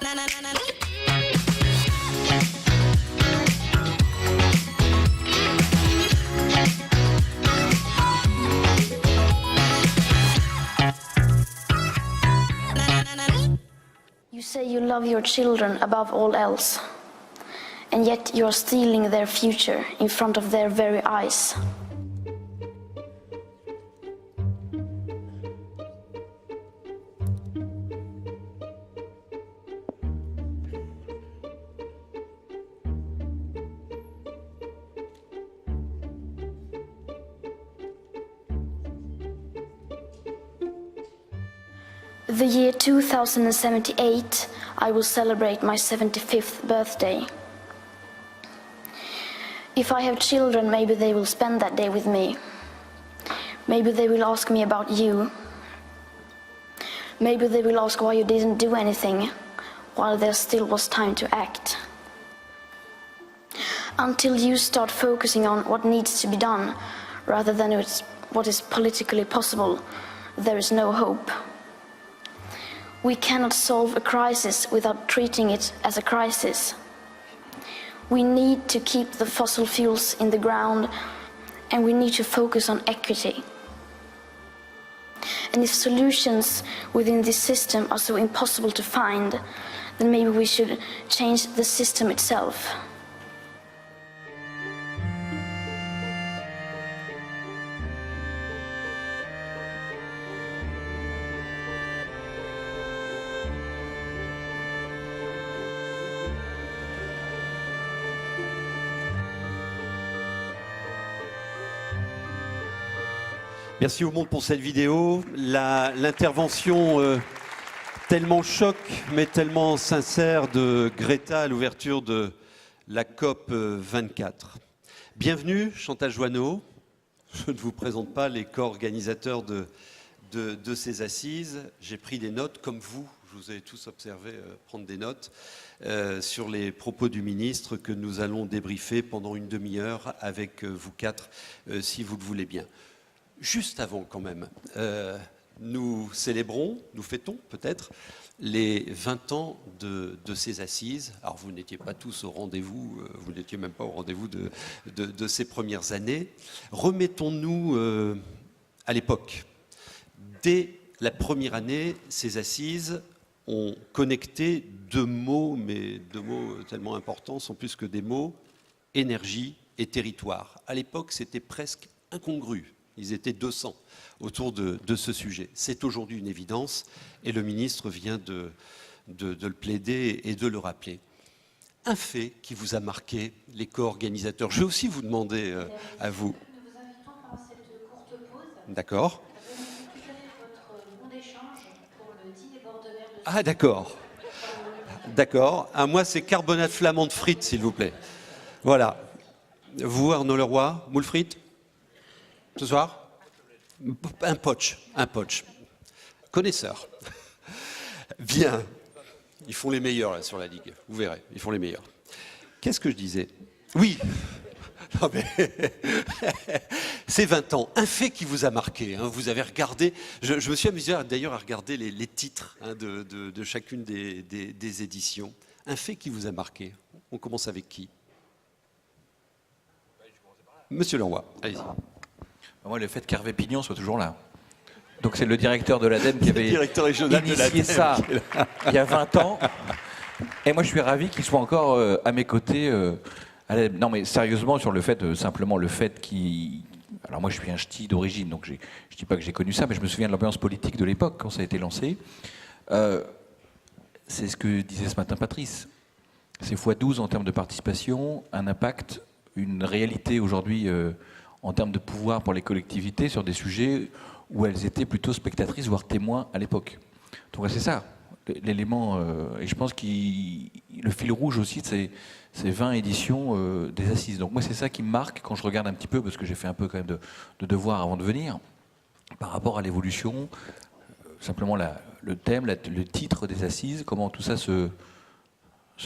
You say you love your children above all else, and yet you are stealing their future in front of their very eyes. The year 2078, I will celebrate my 75th birthday. If I have children, maybe they will spend that day with me. Maybe they will ask me about you. Maybe they will ask why you didn't do anything while there still was time to act. Until you start focusing on what needs to be done rather than what is politically possible, there is no hope. We cannot solve a crisis without treating it as a crisis. We need to keep the fossil fuels in the ground, and we need to focus on equity. And if solutions within this system are so impossible to find, then maybe we should change the system itself. Merci au monde pour cette vidéo. L'intervention tellement choc, mais tellement sincère de Greta à l'ouverture de la COP 24. Bienvenue, Chantal Joanneau. Je ne vous présente pas les co-organisateurs de ces assises. J'ai pris des notes, comme vous. Je vous ai tous observé prendre des notes sur les propos du ministre que nous allons débriefer pendant une demi-heure avec vous quatre, si vous le voulez bien. Juste avant quand même, nous célébrons, nous fêtons peut-être les 20 ans de ces assises. Alors vous n'étiez pas tous au rendez-vous, vous n'étiez même pas au rendez-vous de ces premières années. Remettons-nous à l'époque. Dès la première année, ces assises ont connecté deux mots, mais deux mots tellement importants, sont plus que des mots, énergie et territoire. À l'époque, c'était presque incongru. Ils étaient 200 autour de ce sujet. C'est aujourd'hui une évidence et le ministre vient de le plaider et de le rappeler. Un fait qui vous a marqué, les co-organisateurs. Je vais aussi vous demander à vous. Nous vous invitons pendant cette courte pause. D'accord. À récupérer votre bon d'échange pour le dîner bord de mer de... Ah d'accord. D'accord. Ah, moi c'est carbonate flamand de frites s'il vous plaît. Voilà. Vous Arnaud Leroy, moule frites ce soir? Un poach. Connaisseur. Bien. Ils font les meilleurs là sur la Ligue. Vous verrez, ils font les meilleurs. Qu'est-ce que je disais? Oui. Non, mais c'est 20 ans. Un fait qui vous a marqué. Hein. Vous avez regardé. Je me suis amusé d'ailleurs à regarder les titres hein, de chacune des éditions. Un fait qui vous a marqué. On commence avec qui? Monsieur Leroy, allez-y. Moi, le fait qu'Hervé Pignon soit toujours là. Donc c'est le directeur de l'ADEME qui avait initié ça il y a 20 ans. Et moi, je suis ravi qu'il soit encore à mes côtés. À l'ADEME. Non, mais sérieusement, sur le fait, simplement le fait qu'il... Alors moi, je suis un ch'ti d'origine, donc je ne dis pas que j'ai connu ça, mais je me souviens de l'ambiance politique de l'époque, quand ça a été lancé. C'est ce que disait ce matin Patrice. C'est x12 en termes de participation, un impact, une réalité aujourd'hui... en termes de pouvoir pour les collectivités sur des sujets où elles étaient plutôt spectatrices, voire témoins à l'époque. Donc c'est ça, l'élément, et je pense que le fil rouge aussi de ces 20 éditions des assises. Donc moi c'est ça qui me marque quand je regarde un petit peu, parce que j'ai fait un peu quand même de devoir avant de venir, par rapport à l'évolution, simplement le thème, le titre des assises, comment tout ça se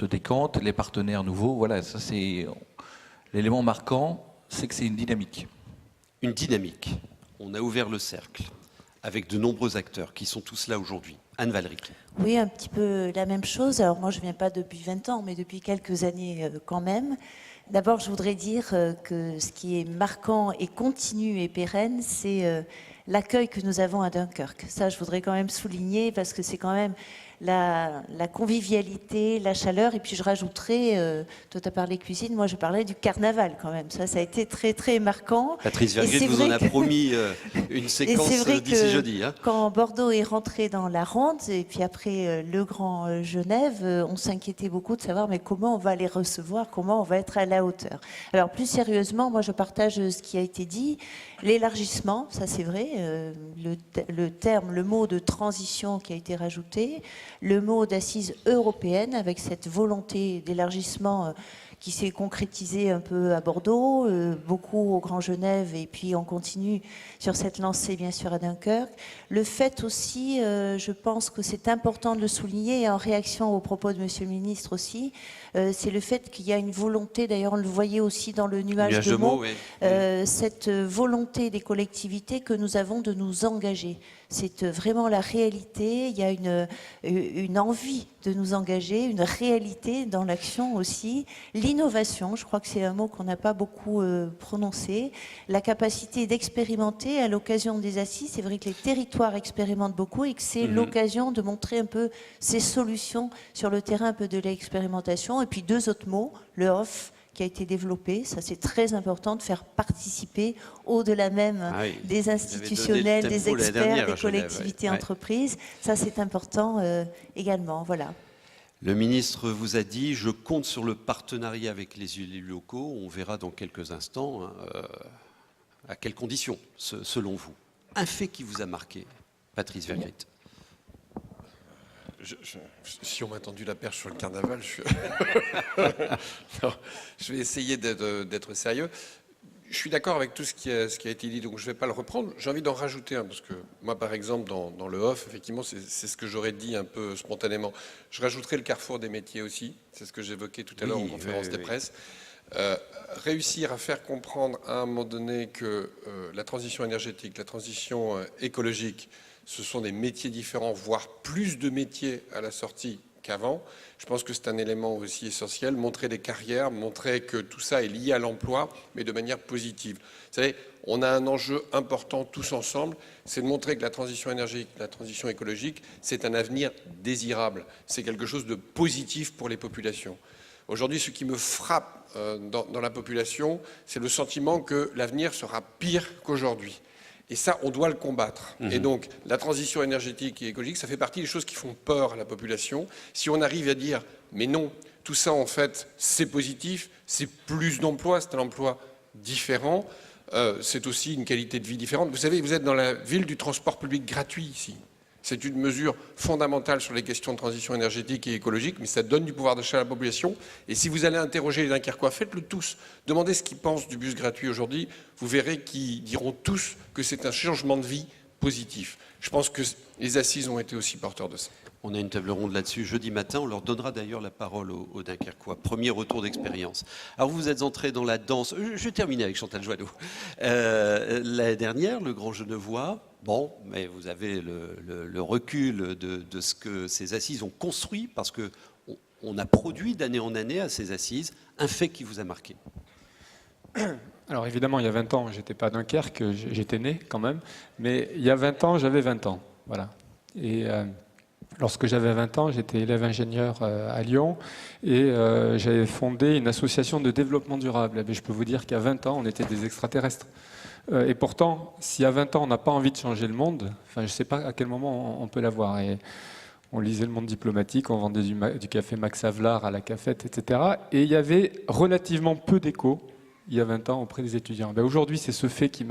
décante, les partenaires nouveaux, voilà, ça c'est l'élément marquant. C'est que c'est une dynamique. Une dynamique. On a ouvert le cercle. avec de nombreux acteurs qui sont tous là aujourd'hui. Anne-Valérie. Oui, un petit peu la même chose. Alors moi, je ne viens pas depuis 20 ans, mais depuis quelques années quand même. D'abord, je voudrais dire que ce qui est marquant et continu et pérenne, c'est l'accueil que nous avons à Dunkerque. Ça, je voudrais quand même souligner parce que c'est quand même la convivialité, la chaleur. Et puis je rajouterais, toi tu as parlé cuisine, moi je parlais du carnaval quand même. Ça a été très très marquant. Patrice Vergrit vous en a promis une séquence d'ici jeudi. Hein. Quand Bordeaux est rentré dans la ronde, et puis après le Grand Genève, on s'inquiétait beaucoup de savoir mais comment on va les recevoir, comment on va être à la hauteur. Alors plus sérieusement, moi je partage ce qui a été dit. L'élargissement, ça c'est vrai, le mot de transition qui a été rajouté, le mot d'assise européenne avec cette volonté d'élargissement qui s'est concrétisée un peu à Bordeaux, beaucoup au Grand Genève et puis on continue sur cette lancée bien sûr à Dunkerque. Le fait aussi, je pense que c'est important de le souligner et en réaction aux propos de Monsieur le Ministre aussi, c'est le fait qu'il y a une volonté, d'ailleurs on le voyait aussi dans le nuage de mots, oui. Cette volonté des collectivités que nous avons de nous engager. C'est vraiment la réalité, il y a une envie de nous engager, une réalité dans l'action aussi. L'innovation, je crois que c'est un mot qu'on n'a pas beaucoup prononcé. La capacité d'expérimenter à l'occasion des assises, c'est vrai que les territoires expérimentent beaucoup et que c'est l'occasion de montrer un peu ces solutions sur le terrain un peu de l'expérimentation. Et puis deux autres mots, le off, qui a été développé, ça c'est très important de faire participer au-delà même des institutionnels, des experts, des collectivités, entreprises. Ça c'est important également, voilà. Le ministre vous a dit, je compte sur le partenariat avec les élus locaux, on verra dans quelques instants à quelles conditions, selon vous. Un fait qui vous a marqué, Patrice Vergrit. Si on m'a tendu la perche sur le carnaval, non, je vais essayer d'être sérieux. Je suis d'accord avec tout ce qui a été dit, donc je ne vais pas le reprendre. J'ai envie d'en rajouter un, parce que moi, par exemple, dans le off, effectivement, c'est ce que j'aurais dit un peu spontanément. Je rajouterai le carrefour des métiers aussi, c'est ce que j'évoquais tout à l'heure en conférence de presse. Réussir à faire comprendre à un moment donné que la transition énergétique, la transition écologique, ce sont des métiers différents, voire plus de métiers à la sortie qu'avant. Je pense que c'est un élément aussi essentiel, montrer des carrières, montrer que tout ça est lié à l'emploi, mais de manière positive. Vous savez, on a un enjeu important tous ensemble, c'est de montrer que la transition énergétique, la transition écologique, c'est un avenir désirable. C'est quelque chose de positif pour les populations. Aujourd'hui, ce qui me frappe dans la population, c'est le sentiment que l'avenir sera pire qu'aujourd'hui. Et ça, on doit le combattre. Et donc, la transition énergétique et écologique, ça fait partie des choses qui font peur à la population. Si on arrive à dire, mais non, tout ça, en fait, c'est positif, c'est plus d'emplois, c'est un emploi différent, c'est aussi une qualité de vie différente. Vous savez, vous êtes dans la ville du transport public gratuit ici. C'est une mesure fondamentale sur les questions de transition énergétique et écologique, mais ça donne du pouvoir d'achat à la population. Et si vous allez interroger les Dunkerquois, faites-le tous. Demandez ce qu'ils pensent du bus gratuit aujourd'hui. Vous verrez qu'ils diront tous que c'est un changement de vie positif. Je pense que les assises ont été aussi porteurs de ça. On a une table ronde là-dessus jeudi matin. On leur donnera d'ailleurs la parole aux Dunkerquois. Premier retour d'expérience. Alors vous êtes entrés dans la danse. Je vais terminer avec Chantal Joanneau. L'année dernière, le Grand Genevois. Bon, mais vous avez le recul de ce que ces assises ont construit, parce qu'on a produit d'année en année à ces assises un fait qui vous a marqué. Alors évidemment, il y a 20 ans, j'étais pas à Dunkerque, j'étais né quand même, mais il y a 20 ans, j'avais 20 ans, voilà. Et lorsque j'avais 20 ans, j'étais élève ingénieur à Lyon et j'avais fondé une association de développement durable. Et je peux vous dire qu'à 20 ans, on était des extraterrestres. Et pourtant, si à 20 ans, on n'a pas envie de changer le monde, enfin, je ne sais pas à quel moment on peut l'avoir. Et on lisait Le Monde diplomatique, on vendait du café Max Havelaar à la cafette, etc. Et il y avait relativement peu d'écho, il y a 20 ans, auprès des étudiants. Aujourd'hui, c'est ce fait qui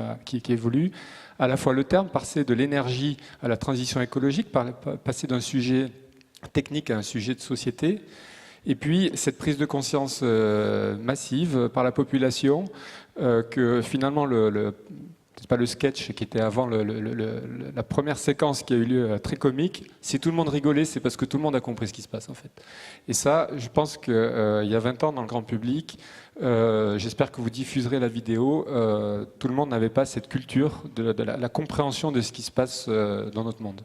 évolue. À la fois le terme, passer de l'énergie à la transition écologique, passer d'un sujet technique à un sujet de société. Et puis, cette prise de conscience massive par la population, que finalement c'est pas le sketch qui était avant la première séquence qui a eu lieu très comique. Si tout le monde rigolait, c'est parce que tout le monde a compris ce qui se passe en fait. Et ça, je pense qu'il y a 20 ans dans le grand public, j'espère que vous diffuserez la vidéo, tout le monde n'avait pas cette culture de la compréhension de ce qui se passe dans notre monde.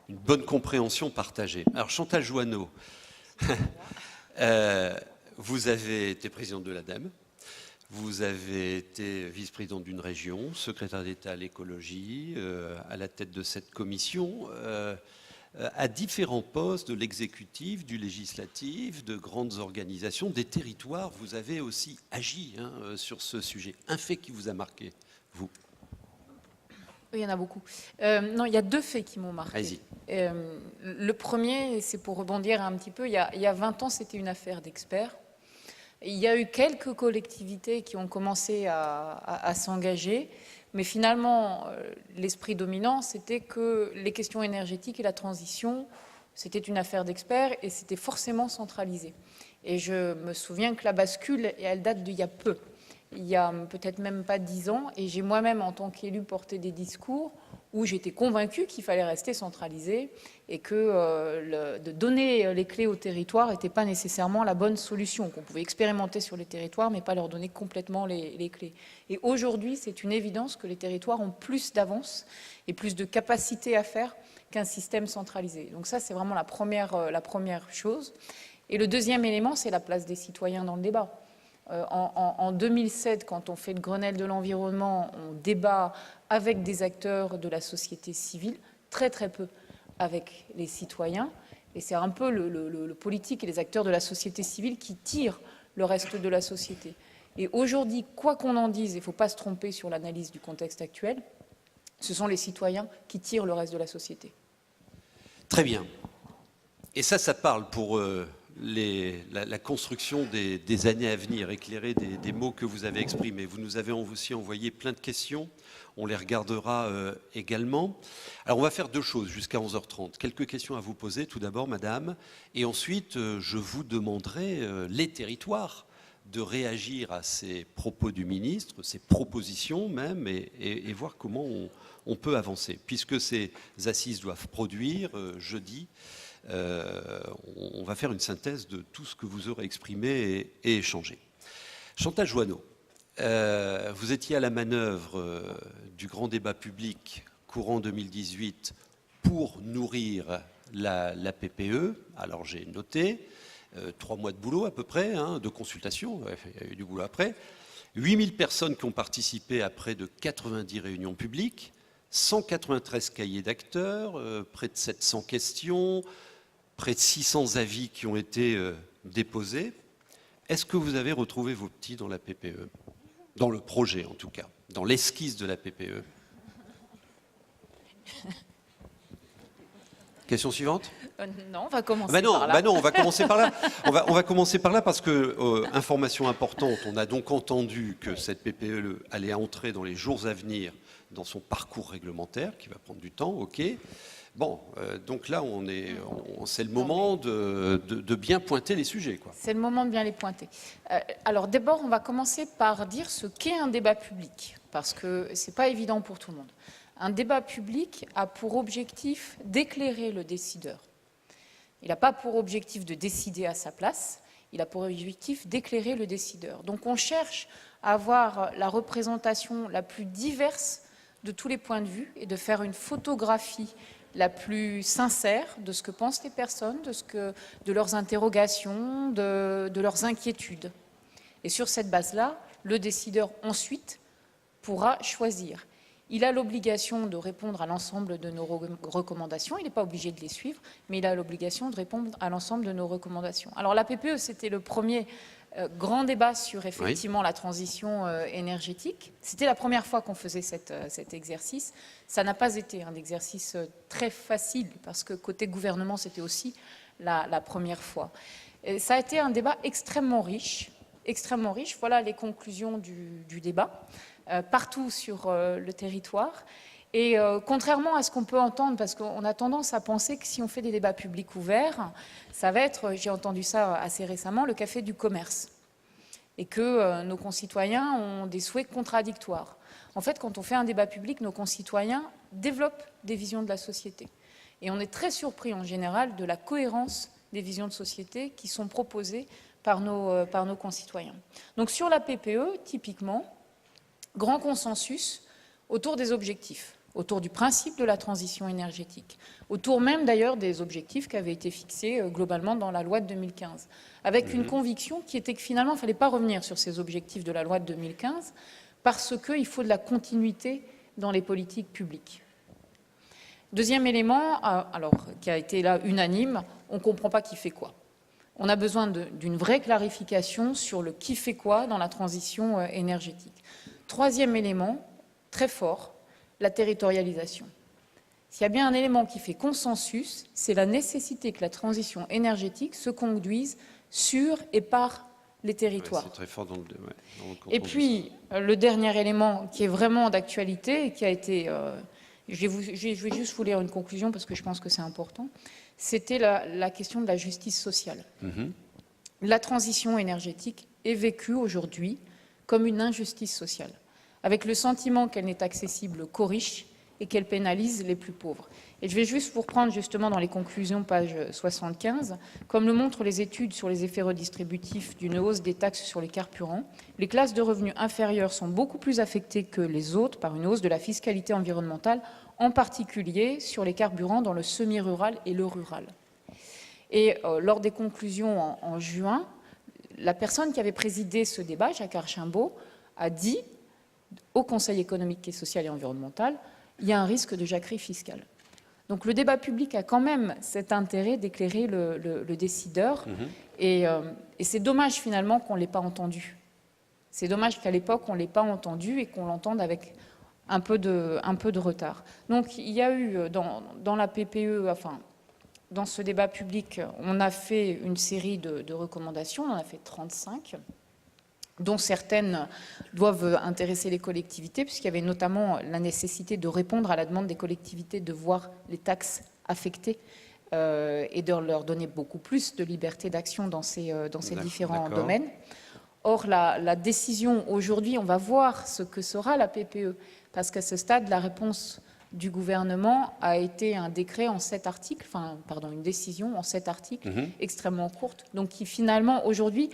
Une bonne compréhension partagée. Alors Chantal Joanneau, vous avez été présidente de l'ADEME, vous avez été vice-présidente d'une région, secrétaire d'État à l'écologie, à la tête de cette commission, à différents postes de l'exécutif, du législatif, de grandes organisations, des territoires. Vous avez aussi agi sur ce sujet. Un fait qui vous a marqué, vous? Il y en a beaucoup. Non, il y a 2 faits qui m'ont marqué. Allez-y. Le premier, c'est pour rebondir un petit peu, il y a 20 ans, c'était une affaire d'experts. Il y a eu quelques collectivités qui ont commencé à s'engager, mais finalement, l'esprit dominant, c'était que les questions énergétiques et la transition, c'était une affaire d'experts et c'était forcément centralisé. Et je me souviens que la bascule, elle date d'il y a peu. Il y a peut-être même pas 10 ans, et j'ai moi-même, en tant qu'élu, porté des discours où j'étais convaincue qu'il fallait rester centralisé et que de donner les clés au territoire n'était pas nécessairement la bonne solution, qu'on pouvait expérimenter sur les territoires, mais pas leur donner complètement les clés. Et aujourd'hui, c'est une évidence que les territoires ont plus d'avance et plus de capacité à faire qu'un système centralisé. Donc ça, c'est vraiment la première chose. Et le deuxième élément, c'est la place des citoyens dans le débat. En 2007, quand on fait le Grenelle de l'environnement, on débat avec des acteurs de la société civile, très très peu avec les citoyens. Et c'est un peu le politique et les acteurs de la société civile qui tirent le reste de la société. Et aujourd'hui, quoi qu'on en dise, il ne faut pas se tromper sur l'analyse du contexte actuel, ce sont les citoyens qui tirent le reste de la société. Très bien. Et ça parle pour la construction des années à venir, éclairée des mots que vous avez exprimés. Vous nous avez aussi envoyé plein de questions, on les regardera également. Alors on va faire 2 choses jusqu'à 11h30. Quelques questions à vous poser tout d'abord, madame, et ensuite je vous demanderai, les territoires, de réagir à ces propos du ministre, ces propositions même, et voir comment on peut avancer. Puisque ces assises doivent produire jeudi, on va faire une synthèse de tout ce que vous aurez exprimé et échangé. Chantal Joanneau, vous étiez à la manœuvre du grand débat public courant 2018 pour nourrir la PPE. Alors j'ai noté 3 mois de boulot à peu près, de consultation, il y a eu du boulot après. 8000 personnes qui ont participé à près de 90 réunions publiques, 193 cahiers d'acteurs, près de 700 questions, près de 600 avis qui ont été déposés. Est-ce que vous avez retrouvé vos petits dans la PPE? Dans le projet, en tout cas, dans l'esquisse de la PPE. Question suivante? Non, on va commencer par là. Non, on va commencer par là. On va commencer par là parce que, information importante, on a donc entendu que cette PPE allait entrer dans les jours à venir dans son parcours réglementaire, qui va prendre du temps, ok. Bon, donc là, c'est le moment de bien pointer les sujets, quoi. C'est le moment de bien les pointer. Alors d'abord, on va commencer par dire ce qu'est un débat public, parce que ce n'est pas évident pour tout le monde. Un débat public a pour objectif d'éclairer le décideur. Il n'a pas pour objectif de décider à sa place, il a pour objectif d'éclairer le décideur. Donc on cherche à avoir la représentation la plus diverse de tous les points de vue et de faire une photographie la plus sincère de ce que pensent les personnes, de leurs interrogations, de leurs inquiétudes. Et sur cette base-là, le décideur ensuite pourra choisir. Il a l'obligation de répondre à l'ensemble de nos recommandations. Il n'est pas obligé de les suivre, mais il a l'obligation de répondre à l'ensemble de nos recommandations. Alors la PPE, c'était le premier grand débat sur effectivement la transition énergétique. C'était la première fois qu'on faisait cet exercice. Ça n'a pas été un exercice très facile, parce que côté gouvernement, c'était aussi la première fois. Et ça a été un débat extrêmement riche. Voilà les conclusions du débat. Partout sur le territoire. Et contrairement à ce qu'on peut entendre, parce qu'on a tendance à penser que si on fait des débats publics ouverts, ça va être, j'ai entendu ça assez récemment, le café du commerce. et que nos concitoyens ont des souhaits contradictoires. En fait, quand on fait un débat public, nos concitoyens développent des visions de la société. Et on est très surpris en général de la cohérence des visions de société qui sont proposées par nos concitoyens. Donc sur la PPE, typiquement, grand consensus autour des objectifs, autour du principe de la transition énergétique, autour même d'ailleurs des objectifs qui avaient été fixés globalement dans la loi de 2015, avec une conviction qui était que finalement il ne fallait pas revenir sur ces objectifs de la loi de 2015 parce qu'il faut de la continuité dans les politiques publiques. Deuxième élément, alors, qui a été là unanime, on ne comprend pas qui fait quoi. On a besoin d'une vraie clarification sur le qui fait quoi dans la transition énergétique. Troisième élément, très fort, la territorialisation. S'il y a bien un élément qui fait consensus, c'est la nécessité que la transition énergétique se conduise sur et par les territoires. Ouais, c'est très fort dans le canton Et puis, le dernier élément qui est vraiment d'actualité et qui a été... je vais juste vous lire une conclusion parce que je pense que c'est important. C'était la question de la justice sociale. La transition énergétique est vécue aujourd'hui comme une injustice sociale, avec le sentiment qu'elle n'est accessible qu'aux riches et qu'elle pénalise les plus pauvres. Et je vais juste vous reprendre justement dans les conclusions, page 75, comme le montrent les études sur les effets redistributifs d'une hausse des taxes sur les carburants, les classes de revenus inférieurs sont beaucoup plus affectées que les autres par une hausse de la fiscalité environnementale, en particulier sur les carburants dans le semi-rural et le rural. Et lors des conclusions en juin, la personne qui avait présidé ce débat, Jacques Archimbaud, a dit au Conseil économique et social et environnemental, il y a un risque de jacquerie fiscale. Donc le débat public a quand même cet intérêt d'éclairer le décideur et c'est dommage finalement qu'on ne l'ait pas entendu. C'est dommage qu'à l'époque on ne l'ait pas entendu et qu'on l'entende avec un peu de retard. Donc il y a eu dans la PPE, enfin dans ce débat public, on a fait une série de recommandations, on en a fait 35, dont certaines doivent intéresser les collectivités, puisqu'il y avait notamment la nécessité de répondre à la demande des collectivités de voir les taxes affectées et de leur donner beaucoup plus de liberté d'action dans ces différents domaines. Or, la décision aujourd'hui, on va voir ce que sera la PPE, parce qu'à ce stade, la réponse du gouvernement a été un décret en 7 articles, une décision en 7 articles extrêmement courte, donc qui finalement, aujourd'hui,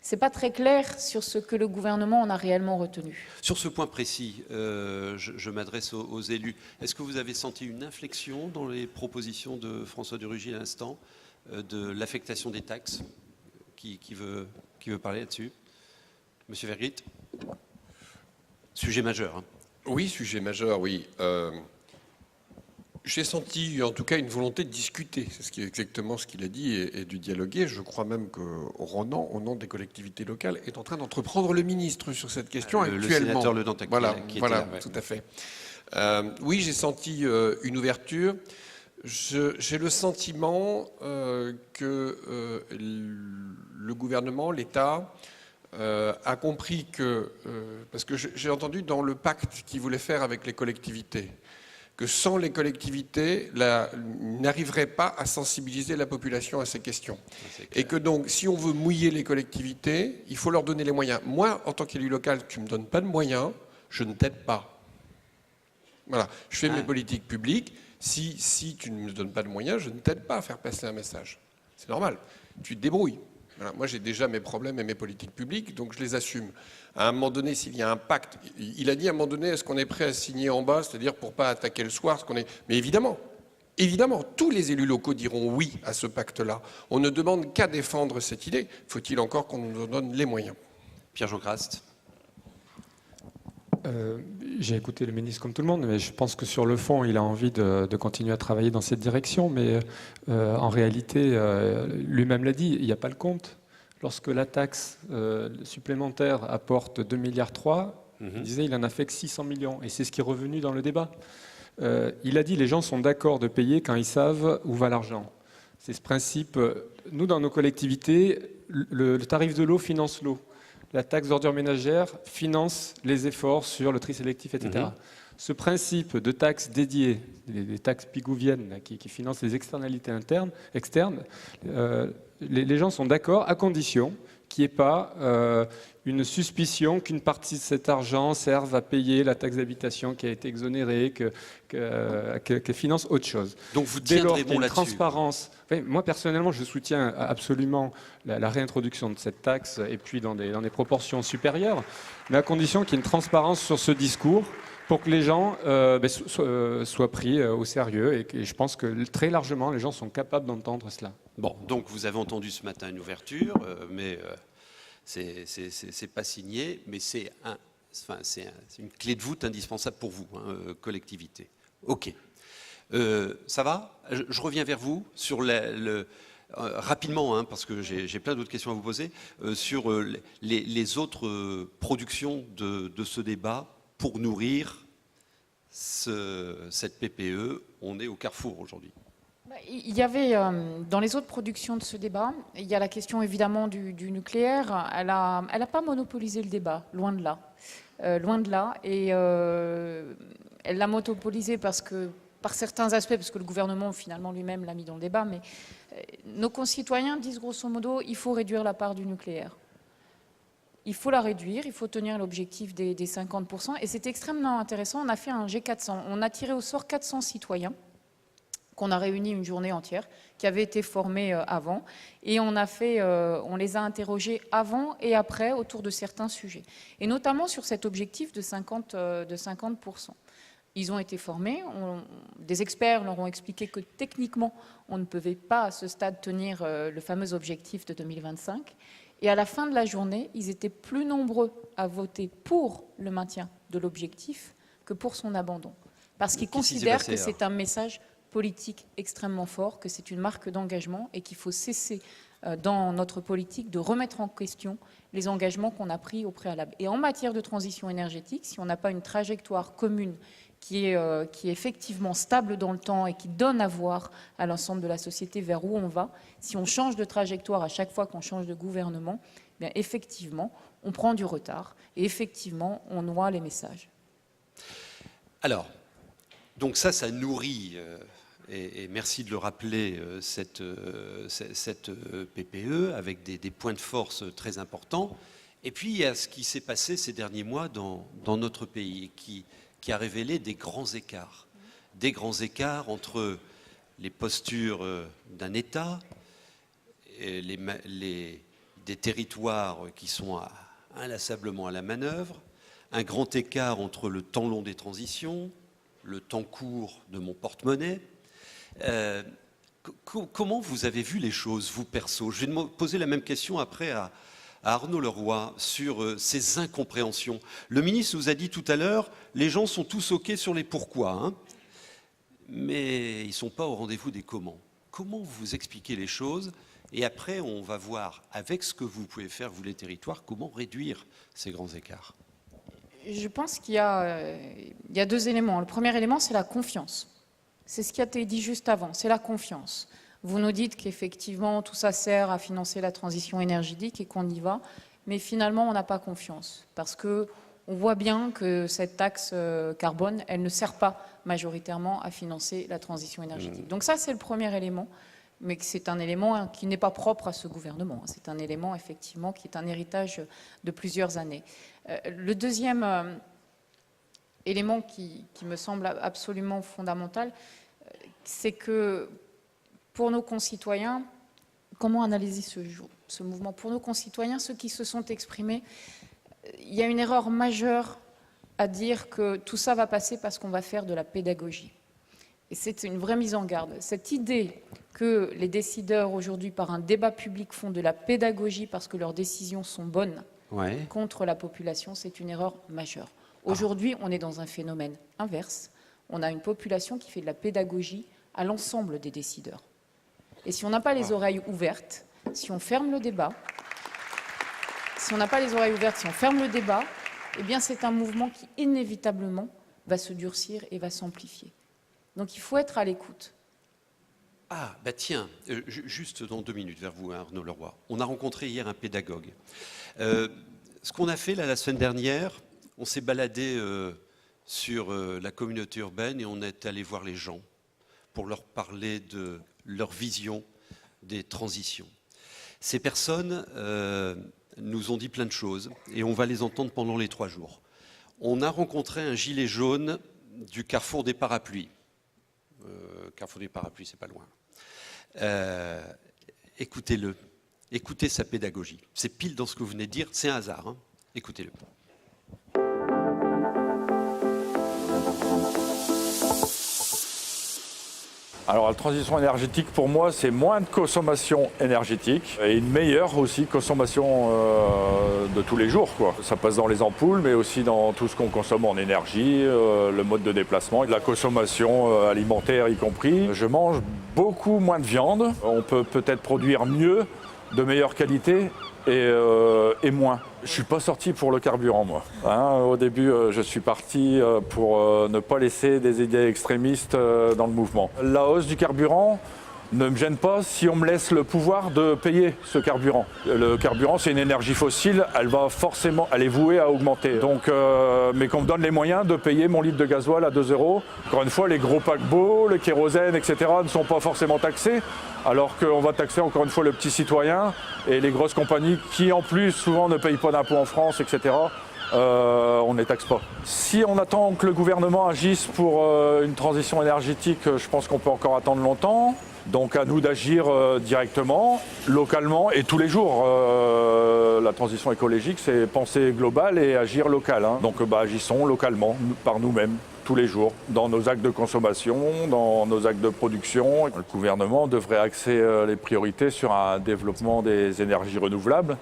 c'est pas très clair sur ce que le gouvernement en a réellement retenu. Sur ce point précis, je m'adresse aux élus. Est-ce que vous avez senti une inflexion dans les propositions de François de Rugy à l'instant, de l'affectation des taxes? Qui veut parler là-dessus? Monsieur Vergrit? Sujet majeur. Hein. Oui, sujet majeur, oui. J'ai senti en tout cas une volonté de discuter, c'est exactement ce qu'il a dit, et de dialoguer. Je crois même que Ronan, au nom des collectivités locales, est en train d'entreprendre le ministre sur cette question actuellement. Le sénateur Le Dantec, voilà, qui voilà, était là, ouais. tout à fait. Oui, j'ai senti une ouverture. J'ai le sentiment que le gouvernement, l'État, a compris que, parce que j'ai entendu dans le pacte qu'il voulait faire avec les collectivités, que sans les collectivités, n'arriverait pas à sensibiliser la population à ces questions. Et que donc, si on veut mouiller les collectivités, il faut leur donner les moyens. Moi, en tant qu'élu local, tu ne me donnes pas de moyens, je ne t'aide pas. Voilà, je fais mes politiques publiques. Si tu ne me donnes pas de moyens, je ne t'aide pas à faire passer un message. C'est normal, tu te débrouilles. Voilà, moi, j'ai déjà mes problèmes et mes politiques publiques, donc je les assume. À un moment donné, s'il y a un pacte, il a dit à un moment donné, est-ce qu'on est prêt à signer en bas, c'est-à-dire pour ne pas attaquer le soir, mais évidemment, tous les élus locaux diront oui à ce pacte-là. On ne demande qu'à défendre cette idée. Faut-il encore qu'on nous donne les moyens? Pierre-Jean Crast. J'ai écouté le ministre comme tout le monde, mais je pense que sur le fond, il a envie de continuer à travailler dans cette direction. Mais en réalité, lui-même l'a dit, il n'y a pas le compte. Lorsque la taxe supplémentaire apporte 2,3 milliards, il disait il en a fait que 600 millions. Et c'est ce qui est revenu dans le débat. Il a dit les gens sont d'accord de payer quand ils savent où va l'argent. C'est ce principe. Nous, dans nos collectivités, le tarif de l'eau finance l'eau. La taxe d'ordures ménagères finance les efforts sur le tri sélectif, etc. Ce principe de taxes dédiées, les taxes pigouviennes là, qui financent les externalités externes, les gens sont d'accord à condition qu'il n'y ait pas une suspicion qu'une partie de cet argent serve à payer la taxe d'habitation qui a été exonérée, qu'elle finance autre chose. Donc vous Dès lors tiendrez qu'il y a bon une là-dessus. transparence. Oui, moi personnellement, je soutiens absolument la réintroduction de cette taxe et puis dans des proportions supérieures, mais à condition qu'il y ait une transparence sur ce discours pour que les gens soient pris au sérieux et je pense que très largement les gens sont capables d'entendre cela. Bon, donc vous avez entendu ce matin une ouverture, mais c'est pas signé, mais c'est une clé de voûte indispensable pour vous, collectivité. Ok. Ça va? Je reviens vers vous sur rapidement, parce que j'ai plein d'autres questions à vous poser, sur les autres productions de ce débat pour nourrir cette PPE. On est au carrefour aujourd'hui. Il y avait, dans les autres productions de ce débat, il y a la question évidemment du nucléaire. Elle a pas monopolisé le débat, loin de là. Loin de là. Et elle l'a monopolisé par certains aspects, parce que le gouvernement finalement lui-même l'a mis dans le débat, mais nos concitoyens disent grosso modo, il faut réduire la part du nucléaire. Il faut la réduire, il faut tenir l'objectif des 50%. Et c'est extrêmement intéressant. On a fait un G400. On a tiré au sort 400 citoyens qu'on a réunis une journée entière, qui avaient été formés avant. Et on les a interrogés avant et après autour de certains sujets. Et notamment sur cet objectif de 50%. Ils ont été formés. Des experts leur ont expliqué que techniquement, on ne pouvait pas à ce stade tenir le fameux objectif de 2025. Et à la fin de la journée, ils étaient plus nombreux à voter pour le maintien de l'objectif que pour son abandon. Parce qu'ils considèrent que c'est un message politique extrêmement fort, que c'est une marque d'engagement et qu'il faut cesser dans notre politique de remettre en question les engagements qu'on a pris au préalable. Et en matière de transition énergétique, si on n'a pas une trajectoire commune qui est effectivement stable dans le temps et qui donne à voir à l'ensemble de la société vers où on va, si on change de trajectoire à chaque fois qu'on change de gouvernement, bien effectivement, on prend du retard et effectivement, on noie les messages. Alors, donc ça nourrit, et merci de le rappeler, cette PPE avec des points de force très importants. Et puis, il y a ce qui s'est passé ces derniers mois dans notre pays qui a révélé des grands écarts. Des grands écarts entre les postures d'un État, et des territoires qui sont inlassablement à la manœuvre, un grand écart entre le temps long des transitions, le temps court de mon porte-monnaie. Comment vous avez vu les choses, vous perso? Je vais me poser la même question après à Arnaud Leroy sur ces incompréhensions. Le ministre nous a dit tout à l'heure, les gens sont tous OK sur les pourquoi, mais ils ne sont pas au rendez-vous des comment. Comment vous expliquez les choses? Et après, on va voir, avec ce que vous pouvez faire, vous les territoires, comment réduire ces grands écarts. Je pense qu'il y a deux éléments. Le premier élément, c'est la confiance. C'est ce qui a été dit juste avant, c'est la confiance. Vous nous dites qu'effectivement, tout ça sert à financer la transition énergétique et qu'on y va, mais finalement, on n'a pas confiance. Parce qu'on voit bien que cette taxe carbone, elle ne sert pas majoritairement à financer la transition énergétique. Donc ça, c'est le premier élément, mais c'est un élément qui n'est pas propre à ce gouvernement. C'est un élément, effectivement, qui est un héritage de plusieurs années. Le deuxième élément qui me semble absolument fondamental, c'est que pour nos concitoyens, comment analyser ce mouvement? Pour nos concitoyens, ceux qui se sont exprimés, il y a une erreur majeure à dire que tout ça va passer parce qu'on va faire de la pédagogie. Et c'est une vraie mise en garde. Cette idée que les décideurs aujourd'hui, par un débat public, font de la pédagogie parce que leurs décisions sont bonnes contre la population, c'est une erreur majeure. Aujourd'hui, on est dans un phénomène inverse. On a une population qui fait de la pédagogie à l'ensemble des décideurs. Et si on n'a pas les oreilles ouvertes, si on ferme le débat, si on n'a pas les oreilles ouvertes, si on ferme le débat, eh bien c'est un mouvement qui inévitablement va se durcir et va s'amplifier. Donc il faut être à l'écoute. Ah, bah tiens, juste dans 2 minutes vers vous, Arnaud Leroy. On a rencontré hier un pédagogue. Ce qu'on a fait là, la semaine dernière, on s'est baladé sur la communauté urbaine et on est allé voir les gens pour leur parler de leur vision des transitions. Ces personnes nous ont dit plein de choses et on va les entendre pendant les 3 jours. On a rencontré un gilet jaune du Carrefour des Parapluies. Carrefour des Parapluies, c'est pas loin. Écoutez-le, écoutez sa pédagogie. C'est pile dans ce que vous venez de dire, c'est un hasard, hein. Écoutez-le. Alors la transition énergétique pour moi c'est moins de consommation énergétique et une meilleure aussi consommation de tous les jours, quoi. Ça passe dans les ampoules mais aussi dans tout ce qu'on consomme en énergie, le mode de déplacement, la consommation alimentaire y compris. Je mange beaucoup moins de viande, on peut peut-être produire mieux, de meilleure qualité et moins. Je suis pas sorti pour le carburant, moi. Hein, au début, je suis parti pour ne pas laisser des idées extrémistes dans le mouvement. La hausse du carburant ne me gêne pas si on me laisse le pouvoir de payer ce carburant. Le carburant, c'est une énergie fossile, elle est vouée à augmenter. Donc, mais qu'on me donne les moyens de payer mon litre de gasoil à 2 €. Encore une fois, les gros paquebots, le kérosène, etc. ne sont pas forcément taxés, alors qu'on va taxer encore une fois le petit citoyen et les grosses compagnies qui, en plus, souvent ne payent pas d'impôts en France, etc. On ne les taxe pas. Si on attend que le gouvernement agisse pour une transition énergétique, je pense qu'on peut encore attendre longtemps. Donc à nous d'agir directement, localement et tous les jours. La transition écologique, c'est penser global et agir local, hein. Donc agissons localement, par nous-mêmes, tous les jours, dans nos actes de consommation, dans nos actes de production. Le gouvernement devrait axer les priorités sur un développement des énergies renouvelables.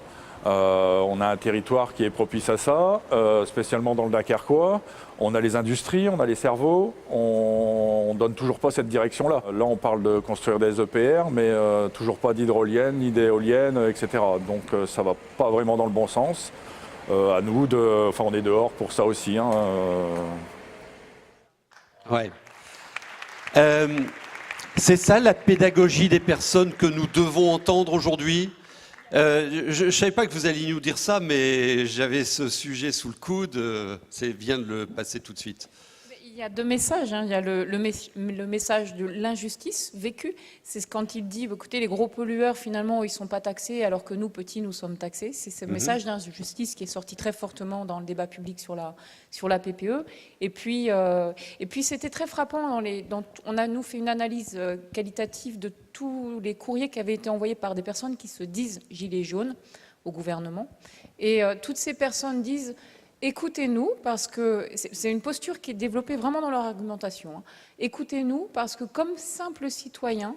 On a un territoire qui est propice à ça, spécialement dans le Dunkerquois. On a les industries, on a les cerveaux, on ne donne toujours pas cette direction-là. Là, on parle de construire des EPR, mais toujours pas d'hydroliennes, ni d'éoliennes, etc. Donc ça va pas vraiment dans le bon sens. À nous on est dehors pour ça aussi, hein. Ouais. C'est ça la pédagogie des personnes que nous devons entendre aujourd'hui. Je ne savais pas que vous alliez nous dire ça, mais j'avais ce sujet sous le coude. C'est bien de le passer tout de suite. Il y a 2 messages, hein. Il y a le message de l'injustice vécue. C'est quand il dit, écoutez, les gros pollueurs, finalement, ils ne sont pas taxés, alors que nous, petits, nous sommes taxés. C'est ce message d'injustice qui est sorti très fortement dans le débat public sur la PPE. Et puis c'était très frappant. On a, nous, fait une analyse qualitative de tous les courriers qui avaient été envoyés par des personnes qui se disent gilets jaunes au gouvernement. Et toutes ces personnes disent... Écoutez-nous, parce que c'est une posture qui est développée vraiment dans leur argumentation, hein. Écoutez-nous, parce que comme simples citoyens,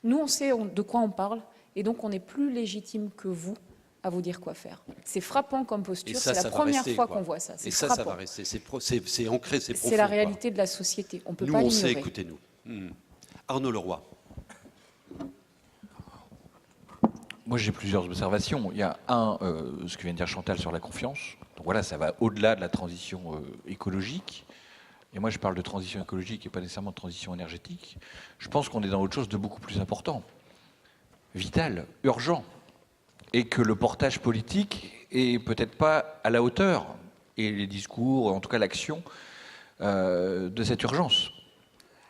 nous, on sait de quoi on parle, et donc on est plus légitime que vous à vous dire quoi faire. C'est frappant comme posture, c'est la première fois qu'on voit ça. Et ça va rester, c'est ancré, c'est profond. C'est la réalité de la société, on ne peut pas l'ignorer. l'ignorer. Nous, on sait, écoutez-nous. Arnaud Leroy. Moi, j'ai plusieurs observations. Il y a ce que vient de dire Chantal sur la confiance. Donc voilà, ça va au-delà de la transition écologique. Et moi, je parle de transition écologique et pas nécessairement de transition énergétique. Je pense qu'on est dans autre chose de beaucoup plus important, vital, urgent. Et que le portage politique est peut-être pas à la hauteur, et les discours, en tout cas l'action, de cette urgence.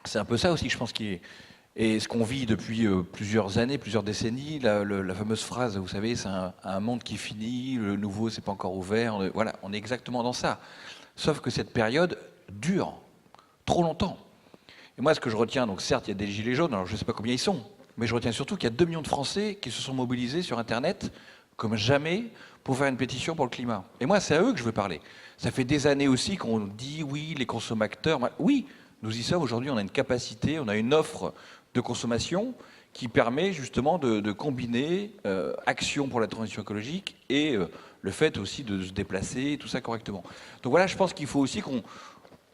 C'est un peu ça aussi, je pense, qui est... Et ce qu'on vit depuis plusieurs années, plusieurs décennies, la fameuse phrase, vous savez, c'est un monde qui finit, le nouveau, c'est pas encore ouvert. Voilà, on est exactement dans ça. Sauf que cette période dure trop longtemps. Et moi, ce que je retiens, donc certes, il y a des gilets jaunes, alors je ne sais pas combien ils sont, mais je retiens surtout qu'il y a 2 millions de Français qui se sont mobilisés sur Internet comme jamais pour faire une pétition pour le climat. Et moi, c'est à eux que je veux parler. Ça fait des années aussi qu'on dit, oui, les consommateurs... Oui, nous y sommes aujourd'hui, on a une capacité, on a une offre de consommation qui permet justement de combiner action pour la transition écologique et le fait aussi de se déplacer, tout ça correctement. Donc voilà, je pense qu'il faut aussi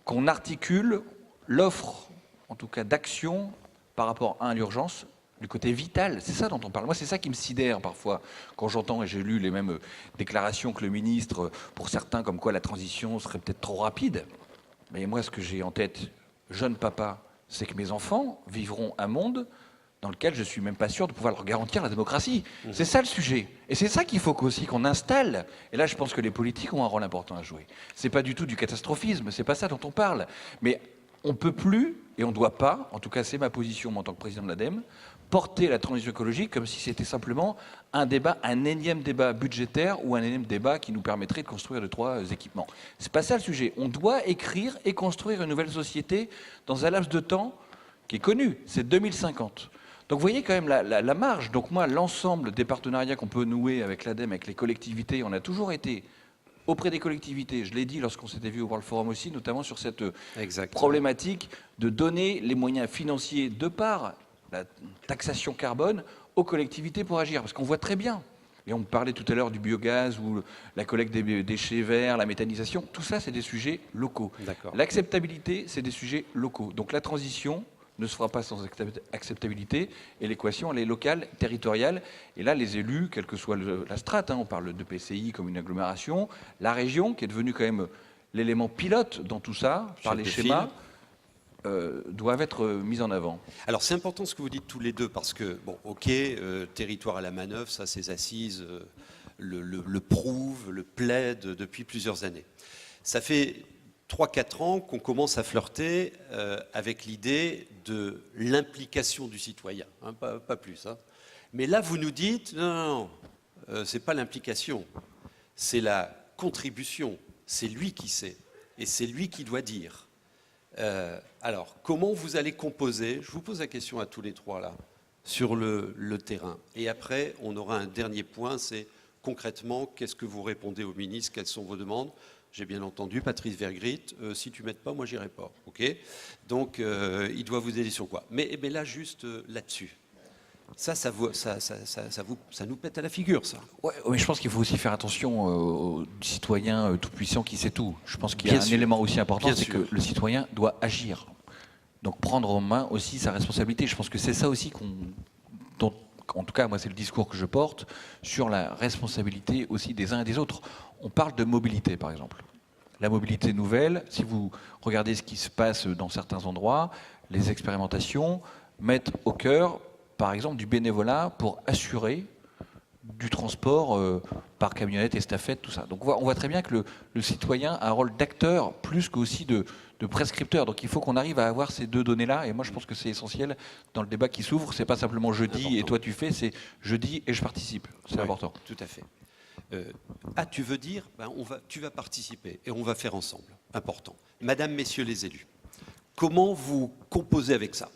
qu'on articule l'offre, en tout cas d'action, par rapport à l'urgence, du côté vital. C'est ça dont on parle. Moi, c'est ça qui me sidère parfois quand j'entends, et j'ai lu les mêmes déclarations que le ministre, pour certains, comme quoi la transition serait peut-être trop rapide. Mais moi, ce que j'ai en tête, jeune papa, c'est que mes enfants vivront un monde dans lequel je ne suis même pas sûr de pouvoir leur garantir la démocratie. C'est ça le sujet. Et c'est ça qu'il faut aussi qu'on installe. Et là, je pense que les politiques ont un rôle important à jouer. Ce n'est pas du tout du catastrophisme, ce n'est pas ça dont on parle. Mais on ne peut plus, et on ne doit pas, en tout cas c'est ma position en tant que président de l'ADEME, porter la transition écologique comme si c'était simplement un débat, un énième débat budgétaire ou un énième débat qui nous permettrait de construire 2-3 équipements. C'est pas ça le sujet. On doit écrire et construire une nouvelle société dans un laps de temps qui est connu, c'est 2050. Donc vous voyez quand même la marge. Donc moi, l'ensemble des partenariats qu'on peut nouer avec l'ADEME, avec les collectivités, on a toujours été auprès des collectivités, je l'ai dit lorsqu'on s'était vu au World Forum aussi, notamment sur cette problématique de donner les moyens financiers de par la taxation carbone aux collectivités pour agir. Parce qu'on voit très bien, et on parlait tout à l'heure du biogaz ou la collecte des déchets verts, la méthanisation, tout ça c'est des sujets locaux. L'acceptabilité, c'est des sujets locaux. Donc la transition ne se fera pas sans acceptabilité, et l'équation, elle est locale, territoriale. Et là, les élus, quelle que soit la strate, on parle de PCI comme une agglomération, la région, qui est devenue quand même l'élément pilote dans tout ça, par les schémas, doivent être mises en avant. Alors c'est important ce que vous dites tous les deux, parce que, bon, ok, territoire à la manœuvre, ça, ces assises le prouvent, le plaident depuis plusieurs années. Ça fait 3-4 ans qu'on commence à flirter avec l'idée de l'implication du citoyen, hein, pas plus. Hein. Mais là, vous nous dites, non, c'est pas l'implication, c'est la contribution, c'est lui qui sait, et c'est lui qui doit dire. Alors, comment vous allez composer, je vous pose la question à tous les trois là, sur le terrain. Et après, on aura un dernier point, c'est concrètement, qu'est-ce que vous répondez au ministre, quelles sont vos demandes? J'ai bien entendu, Patrice Vergrit, si tu m'aides pas, moi j'irai pas. Okay, donc, il doit vous aider sur quoi? Mais là, juste là-dessus. Ça nous pète à la figure, ça. Ouais, mais je pense qu'il faut aussi faire attention aux citoyens tout-puissants qui sait tout. Je pense qu'il y a un élément aussi important, c'est que le citoyen doit agir. Donc prendre en main aussi sa responsabilité. Je pense que c'est ça aussi dont, en tout cas, moi, c'est le discours que je porte sur la responsabilité aussi des uns et des autres. On parle de mobilité, par exemple. La mobilité nouvelle, si vous regardez ce qui se passe dans certains endroits, les expérimentations mettent au cœur, par exemple, du bénévolat pour assurer du transport par camionnette, estafette, tout ça. Donc on voit très bien que le citoyen a un rôle d'acteur plus qu'aussi de prescripteur. Donc il faut qu'on arrive à avoir ces deux données-là. Et moi je pense que c'est essentiel dans le débat qui s'ouvre. C'est pas simplement je dis et toi tu fais, c'est je dis et je participe. C'est important. Tout à fait. Tu veux dire, tu vas participer et on va faire ensemble. Important. Madame, messieurs les élus, comment vous composez avec ça?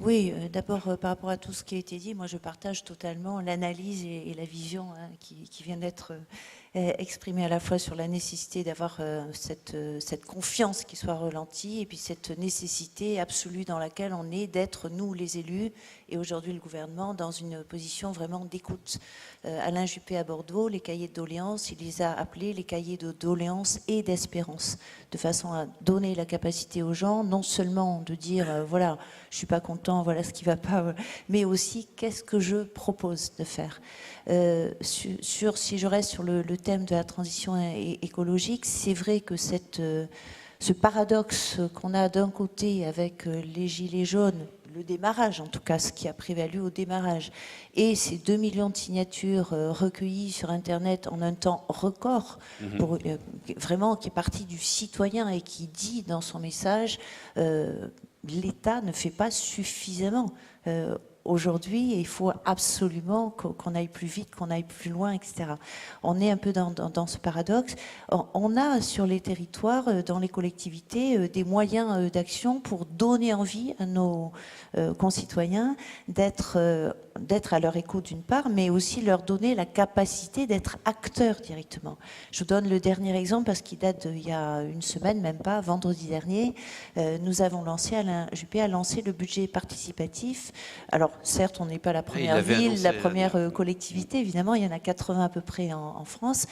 Oui, d'abord, par rapport à tout ce qui a été dit, moi je partage totalement l'analyse et la vision qui vient d'être exprimée à la fois sur la nécessité d'avoir cette confiance qui soit relentie et puis cette nécessité absolue dans laquelle on est d'être, nous les élus, et aujourd'hui le gouvernement, dans une position vraiment d'écoute. Alain Juppé à Bordeaux, les cahiers de doléances, il les a appelés les cahiers de doléances et d'espérance, de façon à donner la capacité aux gens, non seulement de dire, voilà, je ne suis pas content, voilà ce qui ne va pas, mais aussi qu'est-ce que je propose de faire. Si je reste sur le thème de la transition écologique, c'est vrai que ce paradoxe qu'on a d'un côté avec les gilets jaunes, le démarrage, en tout cas ce qui a prévalu au démarrage, et ces 2 millions de signatures recueillies sur Internet en un temps record, pour, vraiment qui est parti du citoyen et qui dit dans son message l'État ne fait pas suffisamment. Aujourd'hui, il faut absolument qu'on aille plus vite, qu'on aille plus loin, etc. On est un peu dans ce paradoxe. On a sur les territoires, dans les collectivités, des moyens d'action pour donner envie à nos concitoyens d'être à leur écoute d'une part, mais aussi leur donner la capacité d'être acteurs directement. Je vous donne le dernier exemple parce qu'il date d'il y a une semaine, même pas, vendredi dernier. Nous avons lancé, Alain Juppé a lancé le budget participatif. Alors, certes, on n'est pas la première ville, la première collectivité, évidemment, il y en a 80 à peu près en France,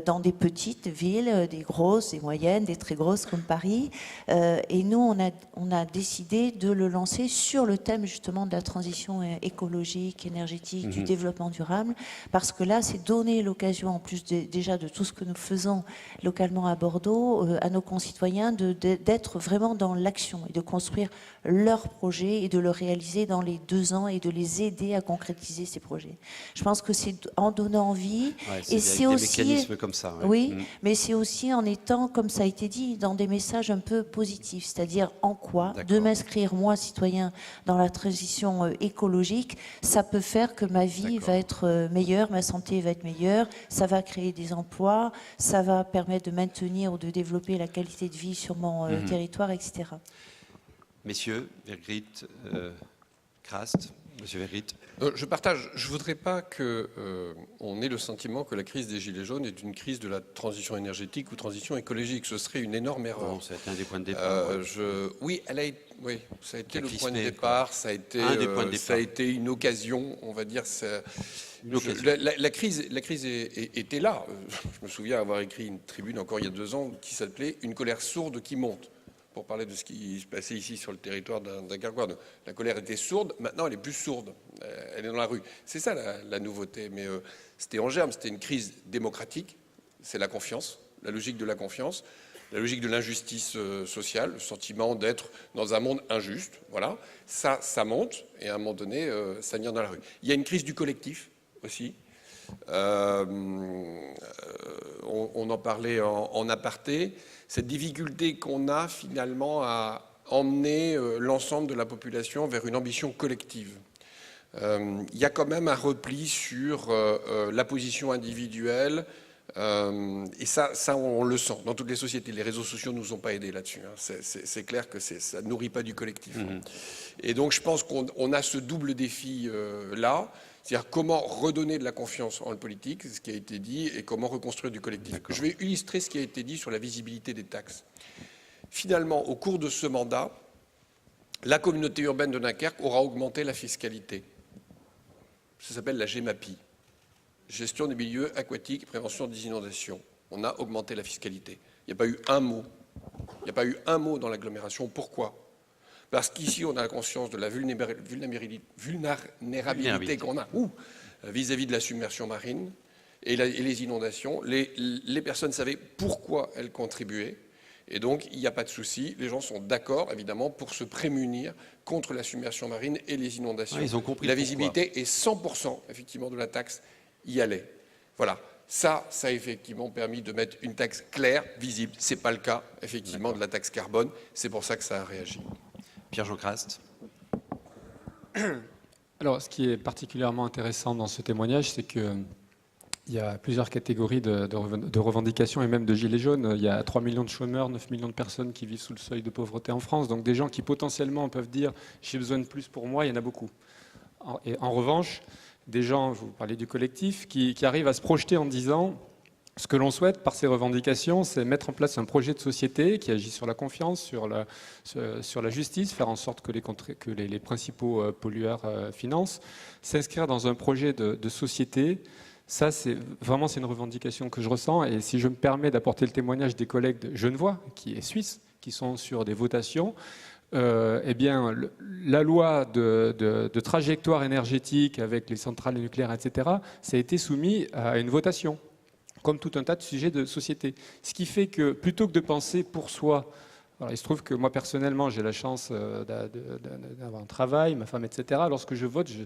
dans des petites villes, des grosses, des moyennes, des très grosses comme Paris. Et nous, on a décidé de le lancer sur le thème justement de la transition écologique, énergétique, du développement durable, parce que là, c'est donner l'occasion, en plus déjà de tout ce que nous faisons localement à Bordeaux, à nos concitoyens d'être vraiment dans l'action et de construire leur projet et de le réaliser dans les 2 faisant et de les aider à concrétiser ces projets. Je pense que c'est en donnant envie, Ouais, et c'est c'est des aussi, mécanismes comme ça. Ouais. oui, mais c'est aussi en étant, comme ça a été dit, dans des messages un peu positifs, c'est-à-dire en quoi de D'accord. m'inscrire, moi, citoyen, dans la transition écologique, ça peut faire que ma vie D'accord. va être meilleure, ma santé va être meilleure, ça va créer des emplois, ça va permettre de maintenir ou de développer la qualité de vie sur mon territoire, etc. Messieurs, Vergrit, Crast, Monsieur Vergrit. Je partage. Je ne voudrais pas qu'on ait le sentiment que la crise des Gilets jaunes est une crise de la transition énergétique ou transition écologique. Ce serait une énorme erreur. Bon, ça a été un des points de départ. Oui, oui, ça a été le Crispé, point de quoi. départ. Ça a été, Un des points de ça a départ. été une occasion, on va dire. Une occasion. La crise était là. Je me souviens avoir écrit une tribune encore il y a 2 ans qui s'appelait « Une colère sourde qui monte ». Pour parler de ce qui se passait ici sur le territoire d'un Gargoire. La colère était sourde, maintenant elle est plus sourde, elle est dans la rue. C'est ça la nouveauté, mais c'était en germe, c'était une crise démocratique, c'est la confiance, la logique de la confiance, la logique de l'injustice sociale, le sentiment d'être dans un monde injuste, voilà. Ça monte, et à un moment donné, ça vient dans la rue. Il y a une crise du collectif aussi. On en parlait en aparté, cette difficulté qu'on a finalement à emmener l'ensemble de la population vers une ambition collective. Il y a quand même un repli sur la position individuelle, et ça on le sent dans toutes les sociétés. Les réseaux sociaux ne nous ont pas aidés là-dessus, hein. C'est clair que ça ne nourrit pas du collectif. Et donc je pense qu'on a ce double défi là. C'est-à-dire comment redonner de la confiance en le politique, ce qui a été dit, et comment reconstruire du collectif. Je vais illustrer ce qui a été dit sur la visibilité des taxes. Finalement, au cours de ce mandat, la communauté urbaine de Dunkerque aura augmenté la fiscalité. Ça s'appelle la GEMAPI, Gestion des milieux aquatiques et prévention des inondations. On a augmenté la fiscalité. Il n'y a pas eu un mot. Il n'y a pas eu un mot dans l'agglomération. Pourquoi ? Parce qu'ici, on a la conscience de la vulnérabilité qu'on a vis-à-vis de la submersion marine et les inondations. Les personnes savaient pourquoi elles contribuaient. Et donc, il n'y a pas de souci. Les gens sont d'accord, évidemment, pour se prémunir contre la submersion marine et les inondations. Ouais, ils ont compris la pourquoi. visibilité est 100%, effectivement, de la taxe y allait. Voilà. Ça a effectivement permis de mettre une taxe claire, visible. Ce n'est pas le cas, effectivement, de la taxe carbone. C'est pour ça que ça a réagi. Pierre-Jean Crast. Alors, ce qui est particulièrement intéressant dans ce témoignage, c'est qu'il y a plusieurs catégories de revendications et même de gilets jaunes. Il y a 3 millions de chômeurs, 9 millions de personnes qui vivent sous le seuil de pauvreté en France. Donc des gens qui potentiellement peuvent dire « j'ai besoin de plus pour moi », il y en a beaucoup. Et en revanche, des gens, vous parlez du collectif, qui arrivent à se projeter en disant ce que l'on souhaite par ces revendications, c'est mettre en place un projet de société qui agit sur la confiance, sur la justice, faire en sorte que les principaux pollueurs financent, s'inscrire dans un projet de société. Ça, c'est une revendication que je ressens. Et si je me permets d'apporter le témoignage des collègues de Genevois, qui est suisse, qui sont sur des votations, eh bien, la loi de trajectoire énergétique avec les centrales nucléaires, etc., ça a été soumis à une votation, comme tout un tas de sujets de société. Ce qui fait que, plutôt que de penser pour soi, alors il se trouve que moi, personnellement, j'ai la chance d'avoir un travail, ma femme, etc. Lorsque je vote, je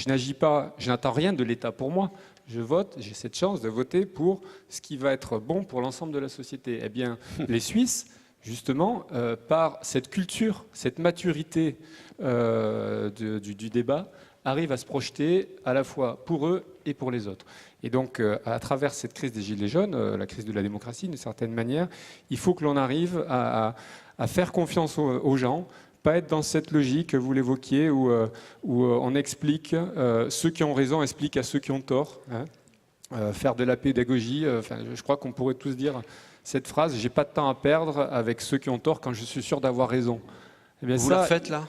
n'agis pas, je n'attends rien de l'État pour moi. Je vote, j'ai cette chance de voter pour ce qui va être bon pour l'ensemble de la société. Eh bien, les Suisses, justement, par cette culture, cette maturité du débat, arrivent à se projeter à la fois pour eux et pour les autres. Et donc, à travers cette crise des Gilets jaunes, la crise de la démocratie, d'une certaine manière, il faut que l'on arrive à faire confiance aux gens, pas être dans cette logique que vous l'évoquiez, où on explique, ceux qui ont raison expliquent à ceux qui ont tort, hein, faire de la pédagogie. Je crois qu'on pourrait tous dire cette phrase, j'ai pas de temps à perdre avec ceux qui ont tort quand je suis sûr d'avoir raison. Eh bien, Vous ça, la faites là ?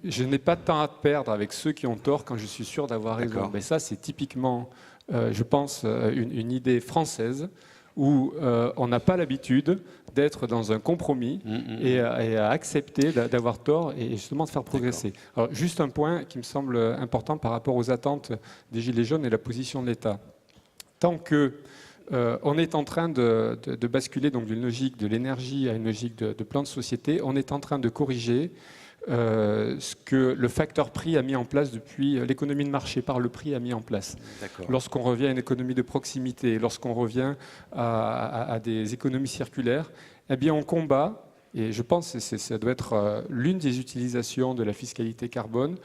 Je n'ai pas de temps à perdre avec ceux qui ont tort quand je suis sûr d'avoir raison. Mais ça, c'est typiquement, je pense, une idée française où on n'a pas l'habitude d'être dans un compromis et à accepter d'avoir tort et justement de faire progresser. Alors, juste un point qui me semble important par rapport aux attentes des Gilets jaunes et la position de l'État. Tant que on est en train de basculer donc d'une logique de l'énergie à une logique de plan de société, on est en train de corriger ce que le facteur prix a mis en place depuis l'économie de marché par le prix a mis en place. Lorsqu'on revient à une économie de proximité, lorsqu'on revient à des économies circulaires, eh bien on combat, et je pense que ça doit être l'une des utilisations de la fiscalité carbone,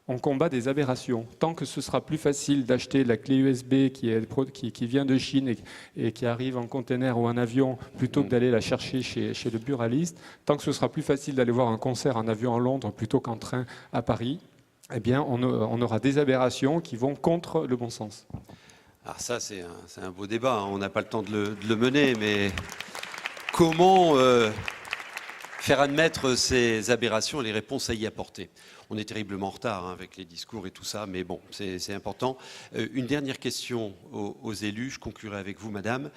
on combat des aberrations. Tant que ce sera plus facile d'acheter la clé USB qui vient de Chine et qui arrive en conteneur ou en avion plutôt que d'aller la chercher chez le buraliste, tant que ce sera plus facile d'aller voir un concert en avion à Londres plutôt qu'en train à Paris, eh bien on aura des aberrations qui vont contre le bon sens. Alors ça, c'est un beau débat, hein. On n'a pas le temps de le mener, mais comment faire admettre ces aberrations et les réponses à y apporter? On est terriblement en retard, hein, avec les discours et tout ça, mais bon, c'est important. Une dernière question aux élus, je conclurai avec vous, madame.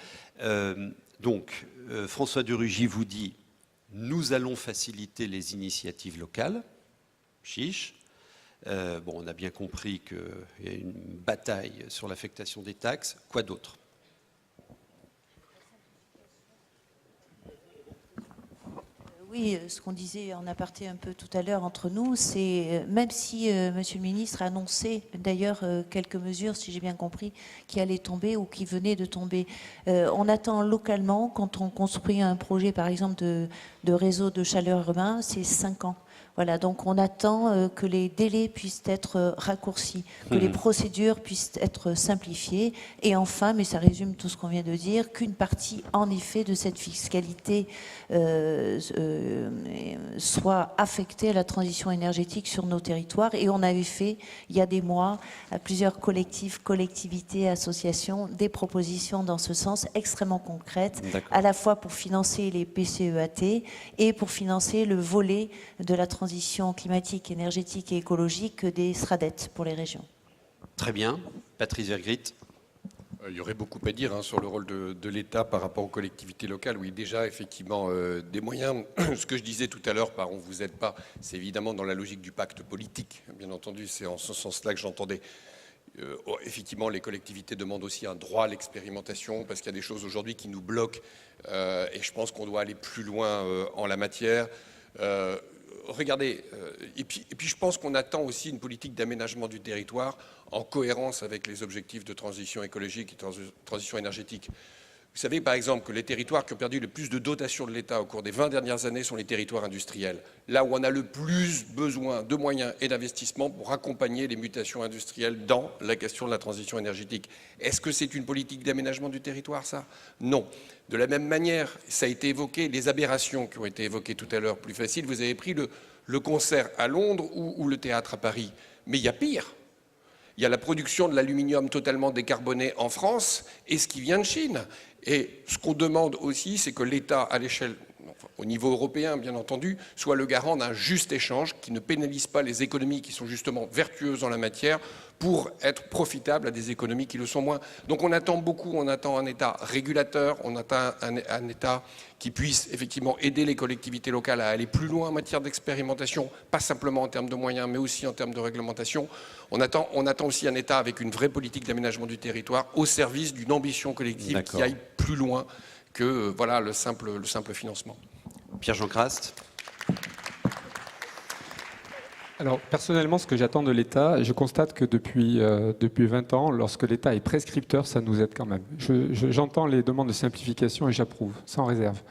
François de Rugy vous dit « Nous allons faciliter les initiatives locales ». Chiche. On a bien compris qu'il y a une bataille sur l'affectation des taxes. Quoi d'autre ? Oui, ce qu'on disait en aparté un peu tout à l'heure entre nous, c'est même si Monsieur le ministre a annoncé d'ailleurs quelques mesures, si j'ai bien compris, qui allaient tomber ou qui venaient de tomber, on attend localement, quand on construit un projet par exemple de réseau de chaleur urbain, c'est 5 ans. Voilà, donc on attend que les délais puissent être raccourcis, que les procédures puissent être simplifiées. Et enfin, mais ça résume tout ce qu'on vient de dire, qu'une partie, en effet, de cette fiscalité soit affectée à la transition énergétique sur nos territoires. Et on avait fait, il y a des mois, à plusieurs collectifs, collectivités, associations, des propositions dans ce sens extrêmement concrètes, à la fois pour financer les PCEAT et pour financer le volet de la transition climatique, énergétique et écologique des SRADET pour les régions. Très bien. Patrice Vergrit. Il y aurait beaucoup à dire sur le rôle de l'État par rapport aux collectivités locales. Oui, déjà, effectivement, des moyens. Ce que je disais tout à l'heure par « on ne vous aide pas », c'est évidemment dans la logique du pacte politique. Bien entendu, c'est en ce sens-là que j'entendais. Effectivement, les collectivités demandent aussi un droit à l'expérimentation parce qu'il y a des choses aujourd'hui qui nous bloquent et je pense qu'on doit aller plus loin en la matière. Regardez, et puis je pense qu'on attend aussi une politique d'aménagement du territoire en cohérence avec les objectifs de transition écologique et transition énergétique. Vous savez par exemple que les territoires qui ont perdu le plus de dotations de l'État au cours des 20 dernières années sont les territoires industriels, là où on a le plus besoin de moyens et d'investissements pour accompagner les mutations industrielles dans la question de la transition énergétique. Est-ce que c'est une politique d'aménagement du territoire, ça? Non. De la même manière, ça a été évoqué, les aberrations qui ont été évoquées tout à l'heure, plus facile, vous avez pris le concert à Londres ou le théâtre à Paris. Mais il y a pire. Il y a la production de l'aluminium totalement décarboné en France et ce qui vient de Chine. Et ce qu'on demande aussi, c'est que l'État, à l'échelle, au niveau européen bien entendu, soit le garant d'un juste échange qui ne pénalise pas les économies qui sont justement vertueuses en la matière pour être profitables à des économies qui le sont moins. Donc on attend beaucoup, on attend un État régulateur, on attend un État qui puisse effectivement aider les collectivités locales à aller plus loin en matière d'expérimentation, pas simplement en termes de moyens, mais aussi en termes de réglementation. On attend aussi un État avec une vraie politique d'aménagement du territoire au service d'une ambition collective qui aille plus loin que voilà, le simple financement. Pierre-Jean Crast. Alors, personnellement, ce que j'attends de l'État, je constate que depuis 20 ans, lorsque l'État est prescripteur, ça nous aide quand même. J'entends les demandes de simplification et j'approuve, sans réserve.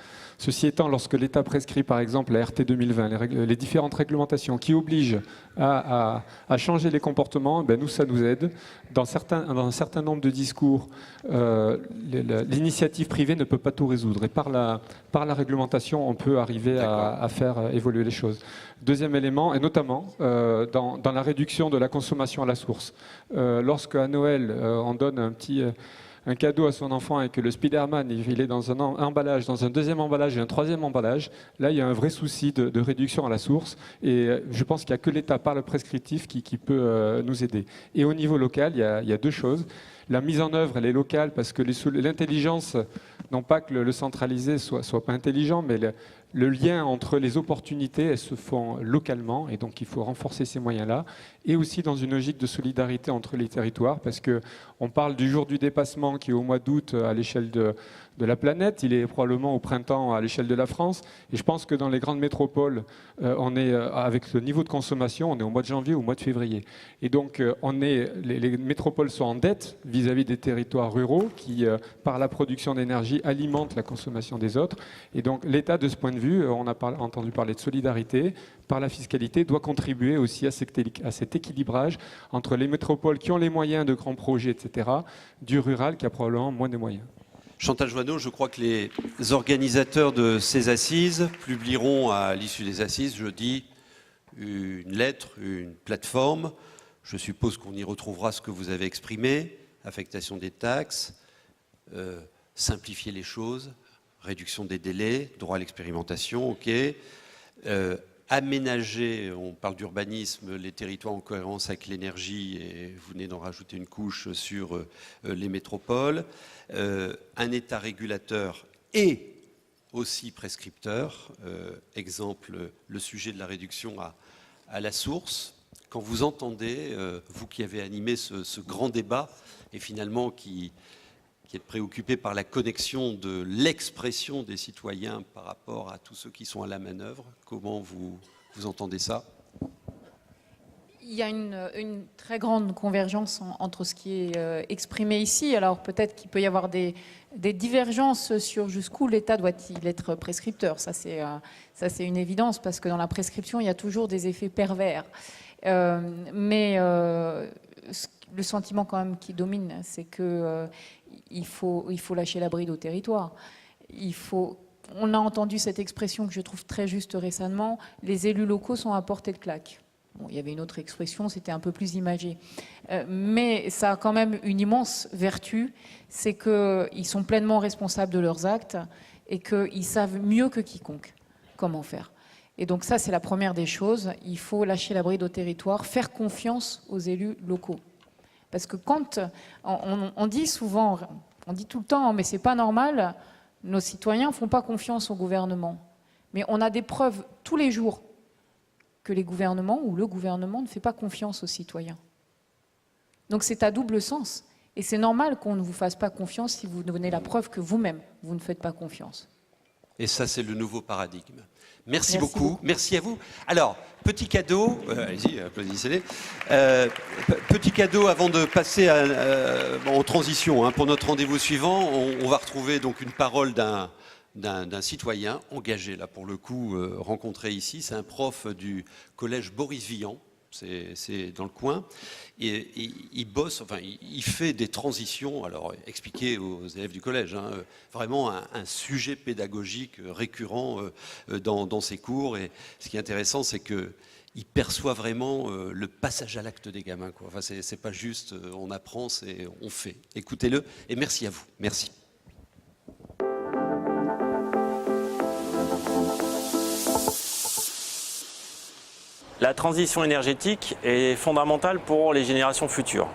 Ceci étant, lorsque l'État prescrit, par exemple, la RT 2020, les différentes réglementations qui obligent à changer les comportements, ben nous, ça nous aide. Dans un certain nombre de discours, l'initiative privée ne peut pas tout résoudre. Et par la réglementation, on peut arriver à faire évoluer les choses. Deuxième élément, et notamment dans la réduction de la consommation à la source. Lorsque à Noël, on donne un cadeau à son enfant et que le Spider-Man il est dans un emballage, dans un deuxième emballage et un troisième emballage, là il y a un vrai souci de réduction à la source et je pense qu'il n'y a que l'État par le prescriptif qui peut nous aider. Et au niveau local, il y a deux choses. La mise en œuvre, elle est locale parce que l'intelligence, non pas que le centralisé soit pas intelligent, mais le lien entre les opportunités, elles se font localement, et donc il faut renforcer ces moyens-là, et aussi dans une logique de solidarité entre les territoires, parce qu'on parle du jour du dépassement qui est au mois d'août à l'échelle de la planète, il est probablement au printemps à l'échelle de la France, et je pense que dans les grandes métropoles, on est avec le niveau de consommation, on est au mois de janvier ou au mois de février. Et donc les métropoles sont en dette vis-à-vis des territoires ruraux qui, par la production d'énergie, alimentent la consommation des autres. Et donc l'État, de ce point de vue, on a entendu parler de solidarité, par la fiscalité, doit contribuer aussi à cet équilibrage entre les métropoles qui ont les moyens de grands projets, etc., du rural qui a probablement moins de moyens. Chantal Joanneau, je crois que les organisateurs de ces assises publieront à l'issue des assises, jeudi, une lettre, une plateforme. Je suppose qu'on y retrouvera ce que vous avez exprimé, affectation des taxes, simplifier les choses, réduction des délais, droit à l'expérimentation, ok. Aménager, on parle d'urbanisme, les territoires en cohérence avec l'énergie, et vous venez d'en rajouter une couche sur les métropoles, un État régulateur et aussi prescripteur, exemple, le sujet de la réduction à la source. Quand vous entendez, vous qui avez animé ce grand débat, et finalement qui êtes préoccupé par la connexion de l'expression des citoyens par rapport à tous ceux qui sont à la manœuvre, comment vous entendez ça ? Il y a une très grande convergence entre ce qui est exprimé ici. Alors peut-être qu'il peut y avoir des divergences sur jusqu'où l'État doit-il être prescripteur. Ça c'est une évidence, parce que dans la prescription, il y a toujours des effets pervers. Mais le sentiment quand même qui domine, c'est que il faut lâcher la bride au territoire. On a entendu cette expression que je trouve très juste récemment, les élus locaux sont à portée de claque. Bon, il y avait une autre expression, c'était un peu plus imagé. Mais ça a quand même une immense vertu, c'est qu'ils sont pleinement responsables de leurs actes et qu'ils savent mieux que quiconque comment faire. Et donc ça, c'est la première des choses. Il faut lâcher la bride au territoire, faire confiance aux élus locaux. Parce que quand on dit souvent, on dit tout le temps, mais c'est pas normal, nos citoyens ne font pas confiance au gouvernement. Mais on a des preuves tous les jours que les gouvernements ou le gouvernement ne fait pas confiance aux citoyens. Donc c'est à double sens. Et c'est normal qu'on ne vous fasse pas confiance si vous donnez la preuve que vous-même, vous ne faites pas confiance. Et ça, c'est le nouveau paradigme. Merci beaucoup. Merci à vous. Alors, petit cadeau, allez-y, applaudissez-les. Petit cadeau avant de passer en transition. Hein, pour notre rendez-vous suivant, on va retrouver donc une parole d'un citoyen engagé, là pour le coup, rencontré ici. C'est un prof du collège Boris Vian. C'est dans le coin, et il bosse, enfin il fait des transitions, alors expliquer aux élèves du collège, hein, vraiment un sujet pédagogique récurrent dans ses cours, et ce qui est intéressant, c'est qu'il perçoit vraiment le passage à l'acte des gamins, quoi. Enfin, c'est pas juste on apprend, c'est on fait. Écoutez-le, et merci à vous. Merci. La transition énergétique est fondamentale pour les générations futures.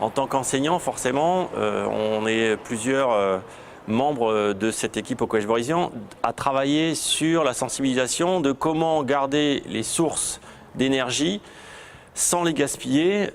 En tant qu'enseignant, forcément, on est plusieurs membres de cette équipe au Collège Boris Vian à travailler sur la sensibilisation de comment garder les sources d'énergie sans les gaspiller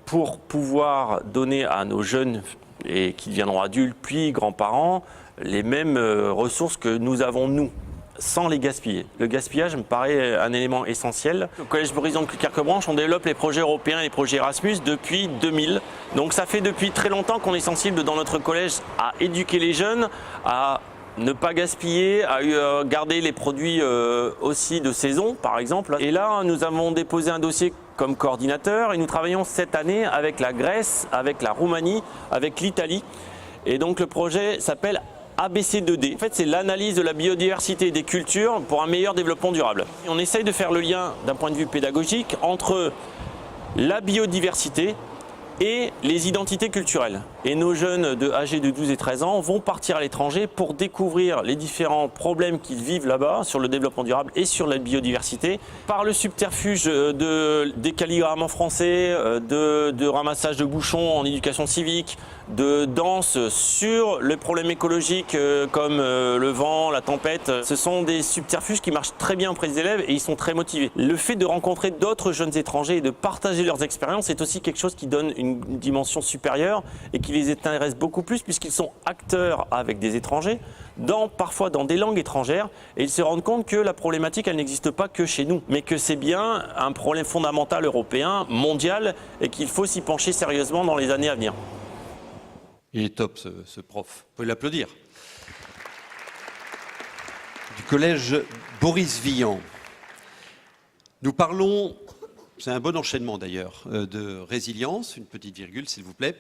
pour pouvoir donner à nos jeunes et qui deviendront adultes puis grands-parents les mêmes ressources que nous avons nous, sans les gaspiller. Le gaspillage me paraît un élément essentiel. Au Collège Boris Vian de Clercq-Branche, on développe les projets européens et les projets Erasmus depuis 2000. Donc ça fait depuis très longtemps qu'on est sensible dans notre collège à éduquer les jeunes, à ne pas gaspiller, à garder les produits aussi de saison, par exemple. Et là, nous avons déposé un dossier comme coordinateur et nous travaillons cette année avec la Grèce, avec la Roumanie, avec l'Italie. Et donc le projet s'appelle ABC2D. En fait, c'est l'analyse de la biodiversité et des cultures pour un meilleur développement durable. Et on essaye de faire le lien d'un point de vue pédagogique entre la biodiversité et les identités culturelles. Et nos jeunes âgés de 12 et 13 ans vont partir à l'étranger pour découvrir les différents problèmes qu'ils vivent là-bas sur le développement durable et sur la biodiversité par le subterfuge des calligrammes en français, de ramassage de bouchons en éducation civique, de danse sur les problèmes écologiques comme le vent, la tempête. Ce sont des subterfuges qui marchent très bien auprès des élèves et ils sont très motivés. Le fait de rencontrer d'autres jeunes étrangers et de partager leurs expériences est aussi quelque chose qui donne une dimension supérieure et qui les intéresse beaucoup plus puisqu'ils sont acteurs avec des étrangers, parfois dans des langues étrangères, et ils se rendent compte que la problématique, elle n'existe pas que chez nous, mais que c'est bien un problème fondamental européen, mondial, et qu'il faut s'y pencher sérieusement dans les années à venir. Il est top ce prof, vous pouvez l'applaudir. Du collège Boris Vian. Nous parlons, c'est un bon enchaînement d'ailleurs, de résilience, une petite virgule s'il vous plaît.